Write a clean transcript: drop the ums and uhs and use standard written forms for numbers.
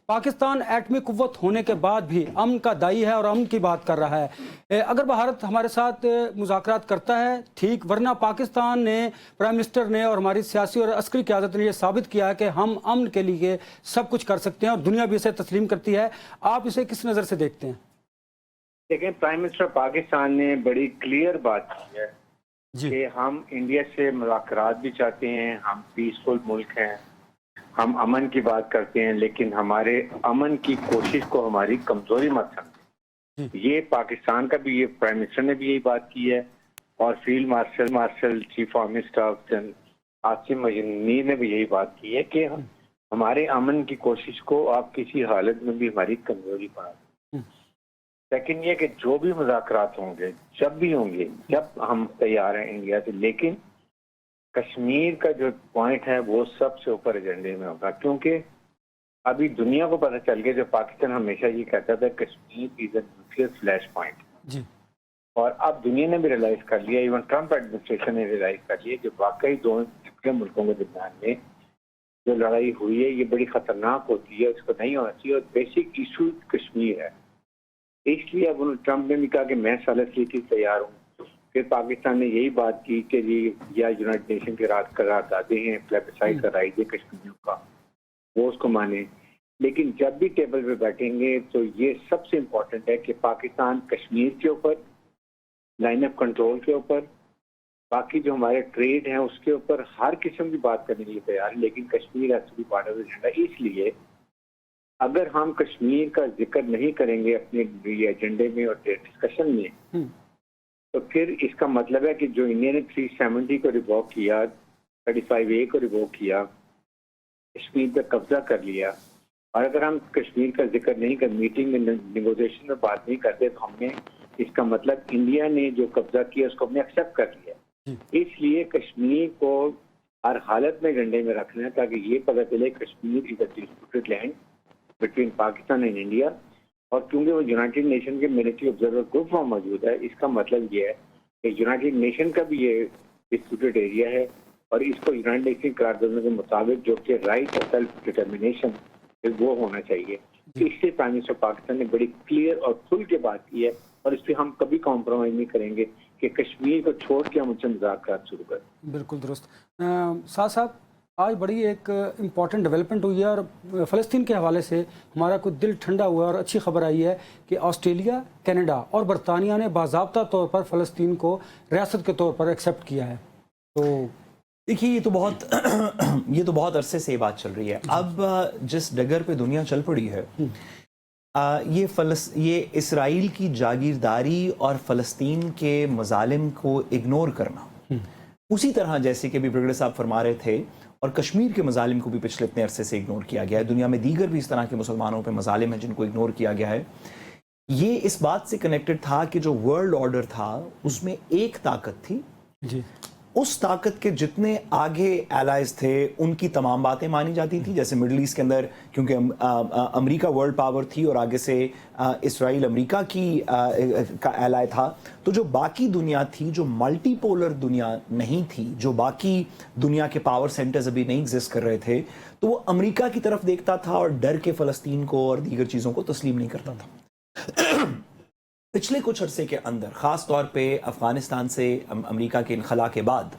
पाकिस्तान एटमी कुव्वत होने के बाद भी अमन का दाई है और अमन की बात कर रहा है। अगर भारत हमारे साथ मुज़ाकरात करता है ठीक, वरना पाकिस्तान ने, प्राइम मिनिस्टर ने और हमारी सियासी और अस्करी क़यादत ने यह साबित किया है कि हम अमन के लिए सब कुछ कर सकते हैं और दुनिया भी इसे तस्लीम करती है। आप इसे किस नज़र से देखते हैं? देखें, प्राइम मिनिस्टर पाकिस्तान ने बड़ी क्लियर बात की है कि हम इंडिया से मुज़ाकरात भी चाहते हैं, हम पीसफुल मुल्क हैं, हम अमन की बात करते हैं, लेकिन हमारे अमन की कोशिश को हमारी कमजोरी मत समझें। ये पाकिस्तान का भी, ये प्राइम मिनिस्टर ने भी यही बात की है और field marshal chief army staff Asim Munir ने भी यही बात की है कि हमारे अमन की कोशिश को आप किसी हालत में भी हमारी कमजोरी बना। सेकंड ये कि जो भी मुज़ाकरात होंगे, जब भी होंगे, जब हम तैयार हैं इंडिया से, लेकिन कश्मीर का जो पॉइंट है वो सबसे ऊपर एजेंडे में होगा, क्योंकि अभी दुनिया को पता चल गया, जो पाकिस्तान हमेशा ये कहता था Kashmir is a nuclear flash point, और अब दुनिया ने भी रियलाइज कर लिया, इवन ट्रम्प एडमिनिस्ट्रेशन ने रियलाइज कर लिया कि वाकई दो न्यूक्लियर मुल्कों के दरमियान में जो लड़ाई हुई है ये बड़ी खतरनाक होती है, उसको नहीं होना चाहिए, और बेसिक इशू कश्मीर है। इसलिए अब ट्रम्प ने भी कहा कि मैं सालस के लिए तैयार हूँ। फिर पाकिस्तान ने यही बात की कि जी या यूनाइटेड नेशन के करारदादे हैं, प्लेबिसाइड का राइट है कश्मीरियों का, वो उसको माने। लेकिन जब भी टेबल पे बैठेंगे तो ये सबसे इम्पोर्टेंट है कि पाकिस्तान कश्मीर के ऊपर, लाइन ऑफ कंट्रोल के ऊपर, बाकी जो हमारे ट्रेड हैं उसके ऊपर हर किस्म की बात करने के लिए तैयार है, लेकिन Kashmir has to be part of the agenda. इसलिए अगर हम कश्मीर का जिक्र नहीं करेंगे अपने एजेंडे में और डिस्कशन में, तो फिर इसका मतलब है कि जो इंडिया ने 370 को रिवोक किया, 35A को रिवोक किया, कश्मीर पर कब्जा कर लिया, और अगर हम कश्मीर का जिक्र नहीं कर, मीटिंग में, नेगोशिएशन में बात नहीं करते, तो हमने, इसका मतलब इंडिया ने जो कब्जा किया उसको हमने एक्सेप्ट कर लिया। इसलिए कश्मीर को हर हालत में एजेंडे में रखना है, ताकि ये पता चले Kashmir is a disputed land between Pakistan and India, और क्योंकि वो यूनाइटेड नेशन के मिलिट्री ऑब्जर्वर ग्रुप में मौजूद है, इसका मतलब ये है कि यूनाइटेड नेशन का भी ये डिस्प्यूटेड एरिया है, और इसको यूनाइटेड नेशन करारदादों के मुताबिक, जो कि राइट ऑफ सेल्फ डिटर्मिनेशन, वो होना चाहिए। इससे प्राइम मिनिस्टर पाकिस्तान ने बड़ी क्लियर और खुल के बात की है, और इस पर हम कभी कॉम्प्रोमाइज नहीं करेंगे कि कश्मीर को छोड़ के हम उनसे मुज़ाकरात शुरू करें। बिल्कुल दुरुस्त। साहब, आज बड़ी एक इम्पॉर्टेंट डेवलपमेंट हुई है और फ़लस्तीन के हवाले से हमारा कुछ दिल ठंडा हुआ और अच्छी खबर आई है कि ऑस्ट्रेलिया, कनाडा और बरतानिया ने बाज़ाब्ता तौर पर फ़लस्तीन को रियासत के तौर पर एक्सेप्ट किया है। तो देखिए, ये तो बहुत अरसे से ये बात चल रही है। अब जिस डगर पे दुनिया चल पड़ी है, ये इसराइल की जागीरदारी और फ़लस्तीन के मज़ालिम को इग्नोर करना, उसी तरह जैसे कि अभी ब्रिगेडियर साहब फरमा रहे थे, और कश्मीर के मज़ालिम को भी पिछले इतने अरसे से इग्नोर किया गया है। दुनिया में दीगर भी इस तरह के मुसलमानों पे मज़ालिम हैं जिनको इग्नोर किया गया है। ये इस बात से कनेक्टेड था कि जो वर्ल्ड ऑर्डर था उसमें एक ताकत थी जी, उस ताकत के जितने आगे एलाइज थे उनकी तमाम बातें मानी जाती थी। जैसे मिडल ईस्ट के अंदर, क्योंकि अमेरिका वर्ल्ड पावर थी और आगे से इसराइल अमेरिका की का एलाय था, तो जो बाकी दुनिया थी, जो मल्टीपोलर दुनिया नहीं थी, जो बाकी दुनिया के पावर सेंटर्स अभी नहीं एग्जिस्ट कर रहे थे, तो वो अमेरिका की तरफ देखता था और डर के फ़लस्तीन को और दीगर चीज़ों को तस्लीम नहीं करता था। पिछले कुछ अरसे के अंदर, ख़ास तौर पे अफ़गानिस्तान से अमेरिका के इनखला के बाद,